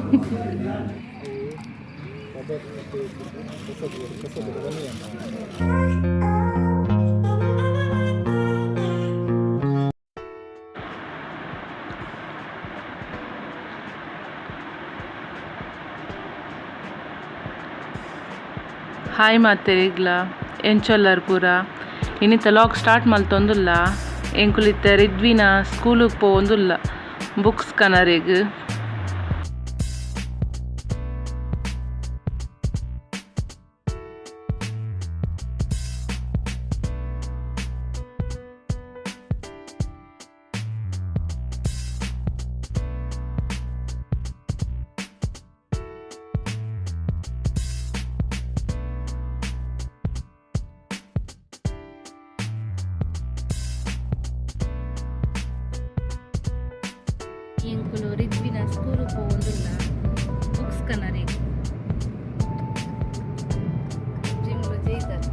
Hi ಮಾತೆರಿಗ್ಲ ಎಂಚೊಲ್ಲರ್ ಪೂರ ಇನ್ನಿತ log start ಮಲ್ತೊಂದುಲ್ಲ ಎಂಕುಲಿತ್ತ ರಿದ್ವಿನ ಸ್ಕೂಲಿಗೆ ಪೋವೊಂದುಲ್ಲ books ಕನರೆಗ್ ಎಂಕುಲು ರಿದ್ವಿನ ಸ್ಕೂಲು ಪೋವೊಂದುಲ್ಲ ಬುಕ್ಸ್ ಕನರಿ ಜಿಮ್ಲು ಜೈದರ್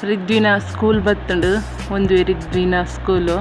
ರಿದ್ವಿನ ಸ್ಕೂಲ್ ಬತ್ತುಂಡು ಒಂದು ರಿದ್ವಿನ ಸ್ಕೂಲು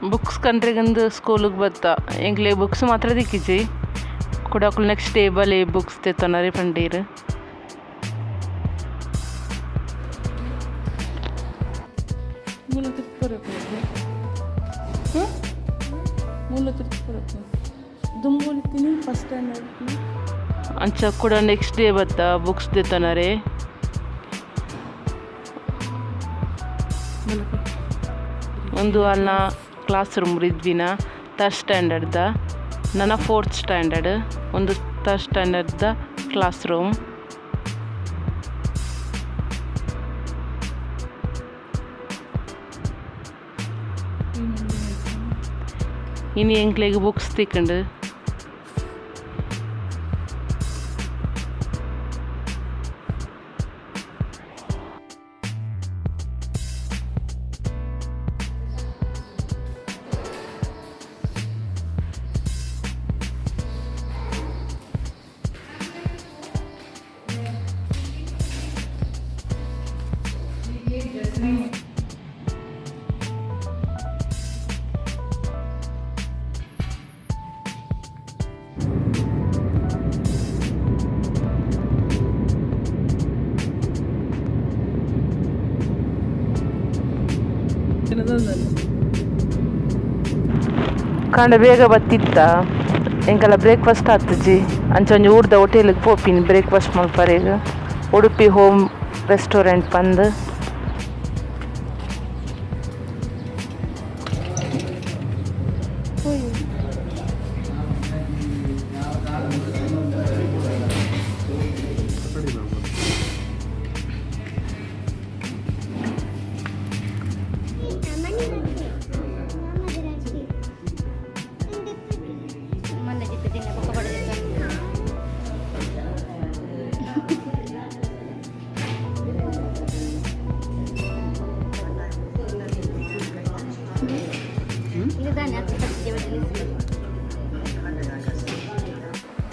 ಬುಕ್ಸ್ ಕಂಡ್ರಿಗಂದು ಸ್ಕೂಲಿಗೆ ಬತ್ತ ಎಂಕ್ಲೆ ಬುಕ್ಸ್ ಮಾತ್ರ ದಿಕ್ಕಿಜಿ ಕುಡಾಕುಲ್ ನೆಕ್ಸ್ಟ್ ಟೇಬಲ್ ಏ ಬುಕ್ಸ್ ತೆತ್ತನರಿ ಪಂಡೀರ್ ಫಸ್ಟ್ ಅಂಚ ಕೂಡ ನೆಕ್ಸ್ಟ್ ಡೇ ಬತ್ತ ಬುಕ್ಸ್ ತೆತ್ತನರೆ ಒಂದು ಅಲ್ಲ ಕ್ಲಾಸ್ ರೂಮ್ ರಿದ್ವಿನ ಥರ್ಡ್ ಸ್ಟ್ಯಾಂಡರ್ಡ್ದ ನನ್ನ ಫೋರ್ತ್ ಸ್ಟ್ಯಾಂಡರ್ಡ್ ಒಂದು ಥರ್ಡ್ ಸ್ಟ್ಯಾಂಡರ್ಡ್ದ ಕ್ಲಾಸ್ ರೂಮ್ ಇನ್ನು ಎಂಕ್ಲೆಗ್ ಬುಕ್ಸ್ ತಿಕ್ಕಂಡು ಕಂಡ ಬೇಗ ಬತ್ತಿತ್ತ ಎಂಕಲ್ಲ ಬ್ರೇಕ್ಫಾಸ್ಟ್ ಆತಜಿ ಅಂಚೊಂಜಿ ಊರ್ದ ಹೋಟೆಲ್ಗೆ ಪೋಪಿನಿ ಬ್ರೇಕ್ಫಾಸ್ಟ್ ಮಲ್ಪರೆಗ್ ಉಡುಪಿ ಹೋಮ್ ರೆಸ್ಟೋರೆಂಟ್ ಪಂದ್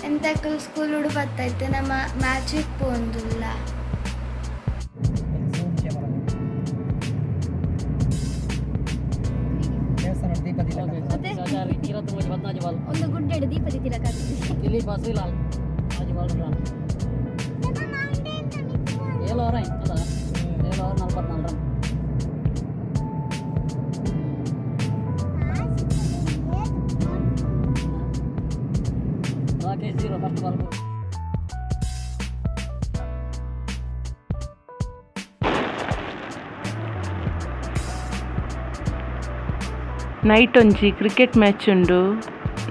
ಎಂತಕ್ಕೂ ಸ್ಕೂಲ್ ಹುಡು ಬತ್ತೈತೆ ನಮ್ಮ ಮ್ಯಾಜಿಕ್ ಪೋಂದುಲ್ಲ ಒಂದು ಗುಡ್ಡೆಡು ದೀಪದಿ ತಿಲಕ ಇಲ್ಲಿ ಬಸವಿಲಾಲ್ ಆಜುಬಾಲ್ ಏಳೋರ ಅಲ್ಲ 7:44 0 ಫಸ್ಟ್ ಬಾಲ್ ನೈಟ್ ಒಂಜಿ ಕ್ರಿಕೆಟ್ ಮ್ಯಾಚ್ ಉಂಡು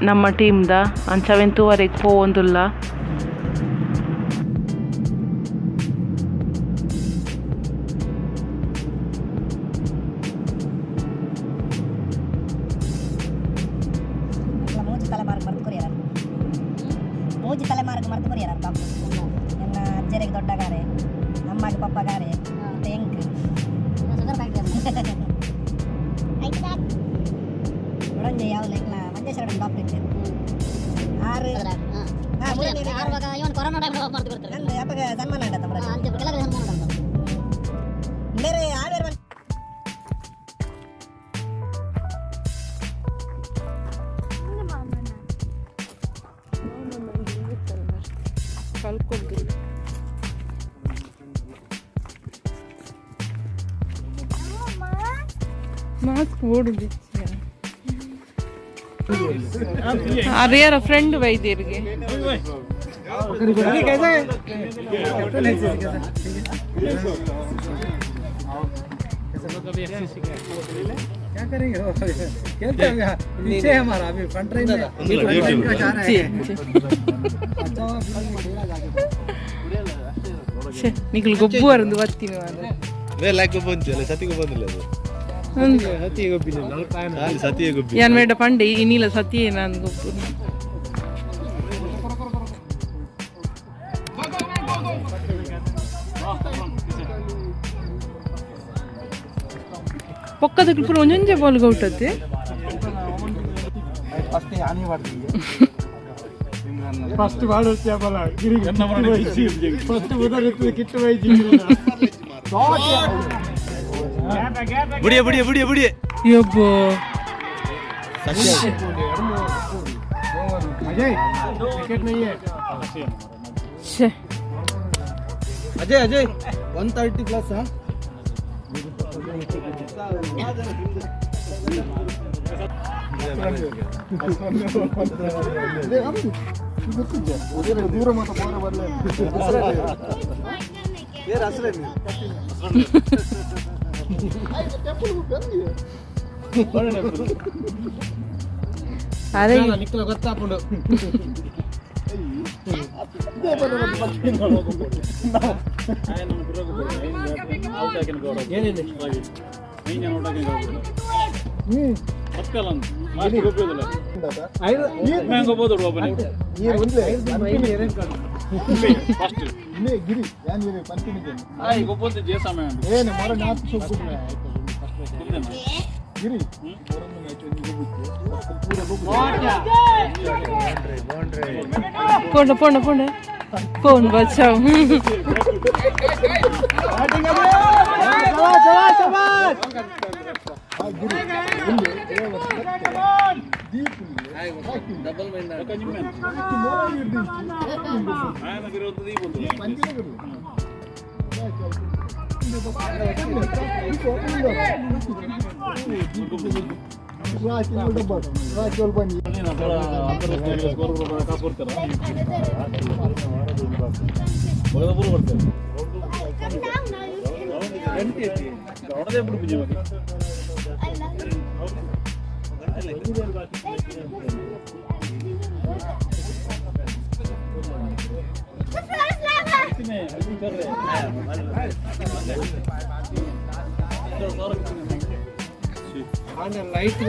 ನಮ್ಮ ಟೀಮ್ದ ಅಂಚ 7:00ವರೆಗೆ ಪೋವೊಂದುಲ್ಲ ಮೂಜಿ ತಲೆಮಾರಿಗೆ ಮರ್ತು ಕೊರಿಯಾರ ನನ್ನ ಅಜ್ಜರಿಗೆ ದೊಡ್ಡ ಗಾರೆ ಅಮ್ಮಗೆ ಪಪ್ಪ ಗಾರೆ ಎಂಕ್ ನೋಡಂಜೆ ಯಾವ ಲೆಕ್ಕ ಮಂಜೇಶ್ವರ ಡಾಕ್ಟರ್ ಇದ್ದಾರೆ ಕೊರೋನಾ ಟೈಮ್ ಮರ್ತು ಬರ್ತಾರೆ ಅಪ್ಪಗ ಸನ್ಮಾನ ಬೇರೆ ಆವೇರ್ ಮಾಸ್ಕ್ ಓಡುದು ಅರಿಯರ ಫ್ರೆಂಡ್ ವೈದ್ಯರಿಗೆ क्या करेंगे खेलते हैं पीछे है हमारा अभी फ्रंट लाइन में का जा रहा है ನಿಖಿಲ್ ಗೊಬ್ಬು ಅರಂದು ಬರ್ತೀನಿ ಯಾನ್ ಮೇಡ ಪಂಡೆ ಇನ್ನಿಲ್ಲ ಸತಿ ನಾನು ಗೊಬ್ಬು ಪಕ್ಕದ ಪೂರ ಒಂಜೊಂಜೆ ಬಾಲ್ಗೆ ಔಟತ್ತೆ ಫಸ್ಟ್ ಬಾಲ್ ಬಲ ಗಿರಿ ಫಸ್ಟ್ ಬುದ್ಧ ಕಿಟ್ಟು ವೈಜಿ बुढ़िया बुढ़िया बुढ़िया बुढ़िया ಯಬ್ಬೋ अजय विकेट नहीं है ಛೆ अजय अजय 130 प्लस हाँ दूर मत बरले ಅರೆ ನಿಕ್ಕಲ ಗೊತ್ತಾಪುಂಡು ಗಿರಿ ಏನು ಮರ ನಾಲ್ಕು ಗಿರಿ ಪೋಂಡ ಪೋಂಡ ಪೋಂಡ ಪೋನ್ ಬಚಾವ್ ಲೈಟ್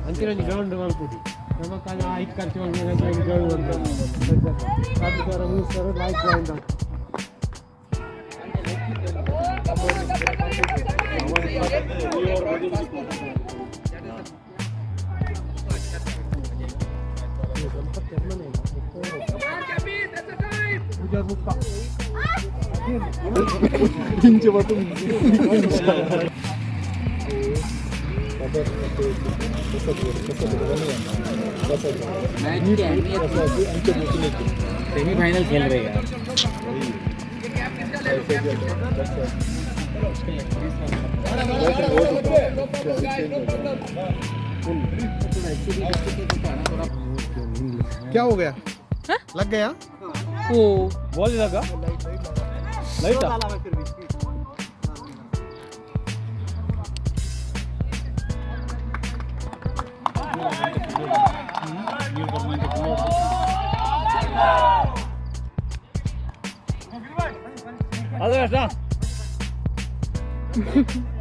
ಅಂತಿನ ಗ್ರೌಂಡ್ ಮಾಡ್ಕೊಡಿ ನಮ್ಮ ಕಾಲ 5 ಖರ್ಚು ಮಾಡಿ ಗ್ರೌಂಡ್ ಲೈಟ್ ಗ್ರೌಂಡ್ सेमीफाइनल खेल रहे हैं क्या हो गया? लग गया? ओ बॉल लगा? लाइट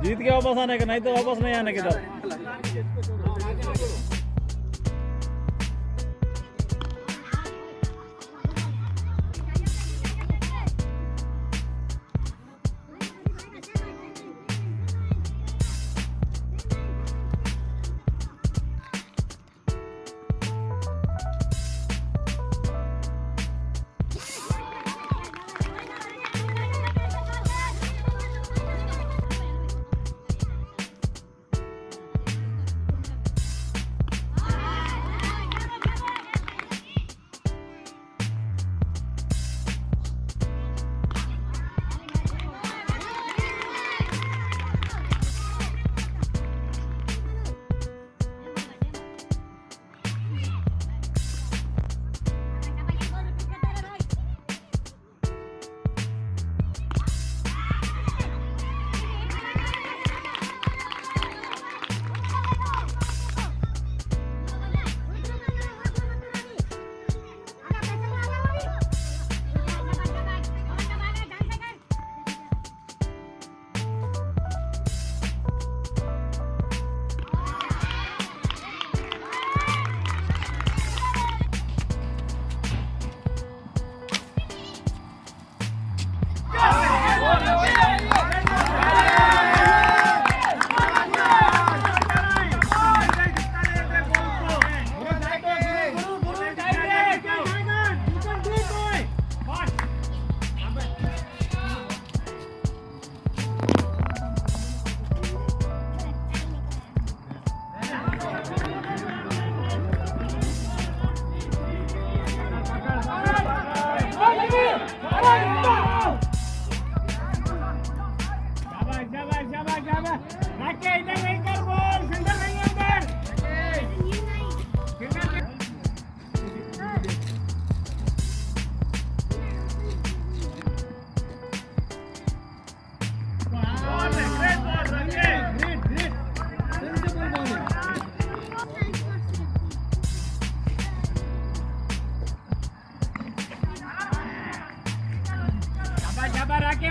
जीत के वापस आने का, नहीं तो वापस नहीं आने के।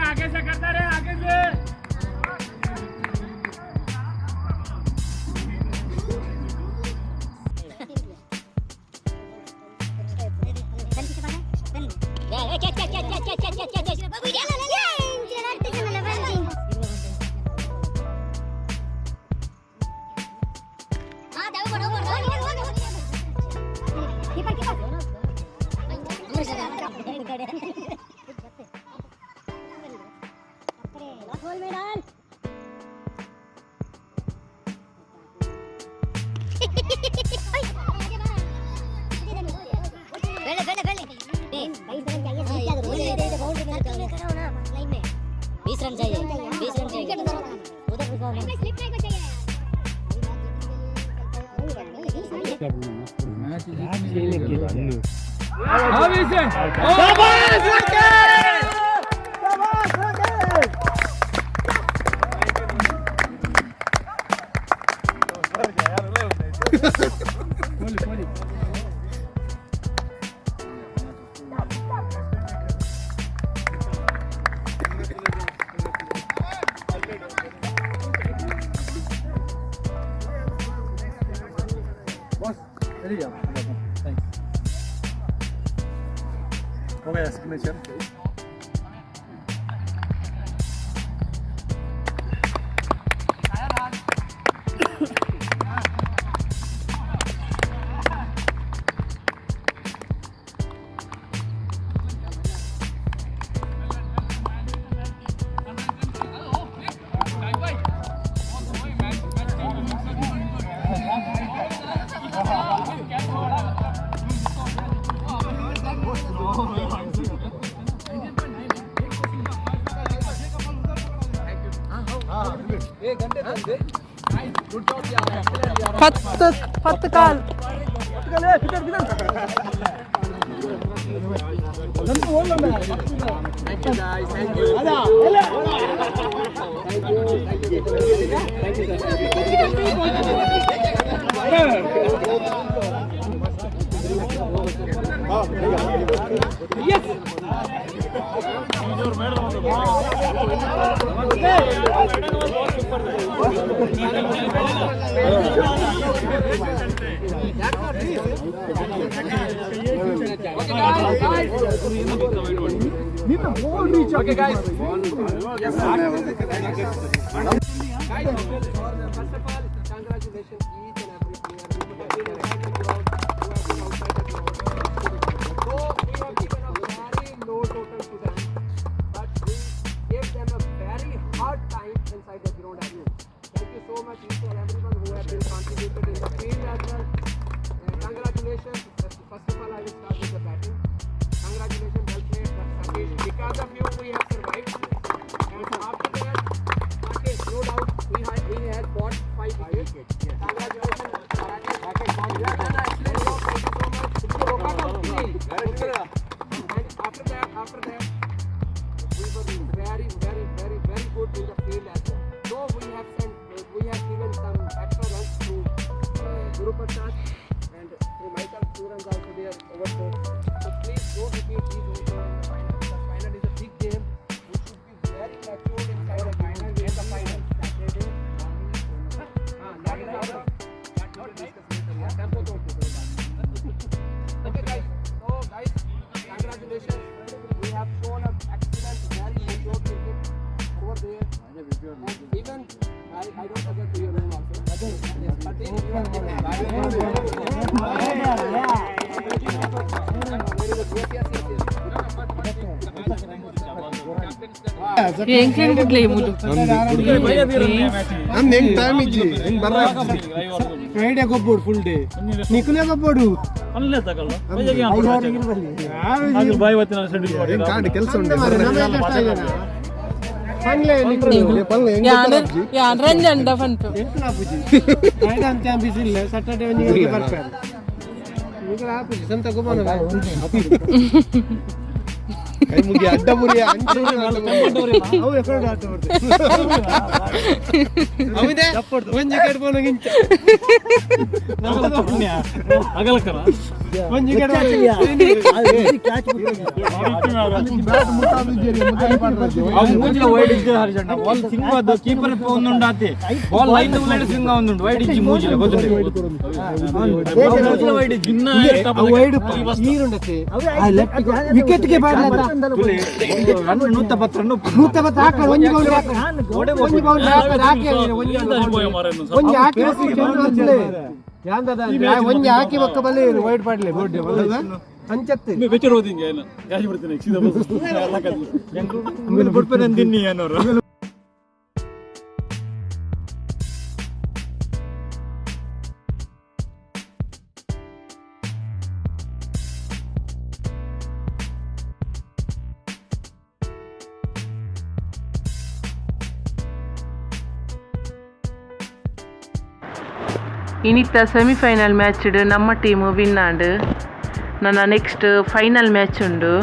आगे से करता रहे, आगे से। पहले रन चाहिए 20 रन चाहिए उधर Ready, yeah. Thanks. Okay, signature. പത്ത് കാൽ Okay, guys. Yes, sir. Guys, first of all, congratulations each and every player who have been inside the ground, who have been outside the ground. So we have given a very low total to them, but we gave them a very hard time inside the ground as well. Thank you so much each and everyone who have been contributed in the field as well. Congratulations. First of all, I will start with the batting. Congratulations, well played. Satish. Because of you, we have survived. And after that, Rakesh, no doubt, we had fought 5 wickets. Congratulations, Rakesh. You have done an excellent job. Thank you so much. इसको रोका था उसकी नहीं. And after that, we were very good in the field as well. So we have given some extra runs to Guru Prasad and to Michael. 2 runs also there over so please don't repeat these also in the final. The final is a big game. We should be very matured inside the final and the final. Saturday tempo don't do. Okay guys, so guys, congratulations. We have shown an excellent, very mature cricket over there. And even I don't forget to your name also. Yes, but then you are given. ಹೆಂಗ್ ಬಿಡ್ಲಿ ಮುದು ನಮ್ದು ಹೆಂಗ್ time ಇಜ್ಜಿ ಹೆಂಗ್ ಬರ್ರ Friday ಕೊಬ್ಬೋಡು full day ನಿಖುಲೆ ಕೊಬ್ಬೋಡು ಅಲ್ಲೇ ತಗೊಳ್ಳ ಬಾಯಿ ಹೊತ್ತಿನ ಶೆಡ್ಯೂಲ್ ಮಾಡಿ ಕಾಂಡ ಕೆಲಸ ಉಂಟು ರಂಜಂಡ ಫಂಟು ಬಿಸಿಲ್ಲ ಸಾಟರ್ಡೆ ಒಂದಿಗೆ ಬರ್ತಾರೆ ಈಗ ಆಪುಜಿ ಸಂತ ಗೊಬ್ಬನ ಕೈ ಮುಗಿ ಅಡ್ಡ ಮುರಿ ಅವು ಎಕಡೆ ಆಟ ಅವಿದೆ ಒಂಜಿ ಕಡೆ ಬೋನಗಿಂಚ ಅಗಲಕರ ಒಂಜಿ ಕಡೆ ಕ್ಯಾಚ್ ಅವು ಮೂಜಿಲ ವೈಡ್ ಇದ್ದೆ ಹರಿಜಂಡ ಬಾಲ್ ಸಿಂಗದ ಕೀಪರ್ ಒಂದುಂಡಾತಿ ಬಾಲ್ ಲೈನ್ ಉಳ್ಳಡೆ ಸಿಂಗ ಒಂದುಂಡು ವೈಡ್ ಇಜ್ಜಿ ಮೂಜಿಲ ಗೊತ್ತುಂಟು ಮೂಜಿಲ ವೈಡ್ ಜಿನ್ನ ವೈಡ್ ನೀರುಂಡತೆ ಆ ಲೆಫ್ಟ್ ವಿಕೆಟ್ ಗೆ ಬಾಡ್ಲ ರನ್ 110 ಹಾಕ ಒಂಜಿ ಬೌಲ್ ಹಾಕ ಒಂಜಿ ಬೌಲ್ ಹಾಕಿ ಒಂಜಿ ಹಾಕಿ ಯಾಂದದ ಒಂಜಿ ಹಾಕಿ ಒಕ್ಕ ಬಲ್ಲಿ ವೈಡ್ ಪಾಡ್ಲೆ ಬೋರ್ಡ್ ಅಂಚತ್ತೆ ಬೆಚ್ಚರ್ ಹೋದಿಂಗೆ ಏನು ಗಾಜಿ ಬಿಡ್ತೀನಿ ಸೀದಾ ಎಲ್ಲ ಕಲ್ಲು ಆಮೇಲೆ ಬಿಡ್ಪೇನೆ ಅಂದಿನಿ ಅನ್ನೋರು ಇನ್ನಿತ್ತ ಸೆಮಿಫೈನಲ್ ಮ್ಯಾಚ್ ನಮ್ಮ ಟೀಮು ವಿನ್ ಆಂಡು ನನ್ನ ನೆಕ್ಸ್ಟ್ ಫೈನಲ್ ಮ್ಯಾಚ್ ಉಂಡು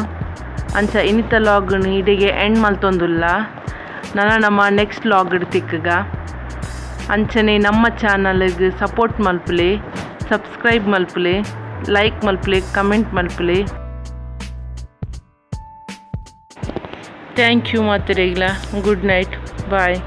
ಅಂಚ ಇನ್ನಿತ್ತ ಲಾಗ್ನು ಇಡೆಗೆ ಎಂಡ್ ಮಲ್ತೊಂದುಲ್ಲ ನಮ್ಮ ನೆಕ್ಸ್ಟ್ ಲಾಗ್ ತಿಕ್ಕಗ ಅಂಚನೆ ನಮ್ಮ ಚಾನಲ್ಗೆ ಸಪೋರ್ಟ್ ಮಲ್ಪಲೆ ಸಬ್ಸ್ಕ್ರೈಬ್ ಮಲ್ಪಲೆ ಲೈಕ್ ಮಲ್ಪಲೆ ಕಮೆಂಟ್ ಮಲ್ಪಲೆ ಥ್ಯಾಂಕ್ ಯು ಮಾತೆರೆಗ್ಲ ಗುಡ್ ನೈಟ್ ಬಾಯ್.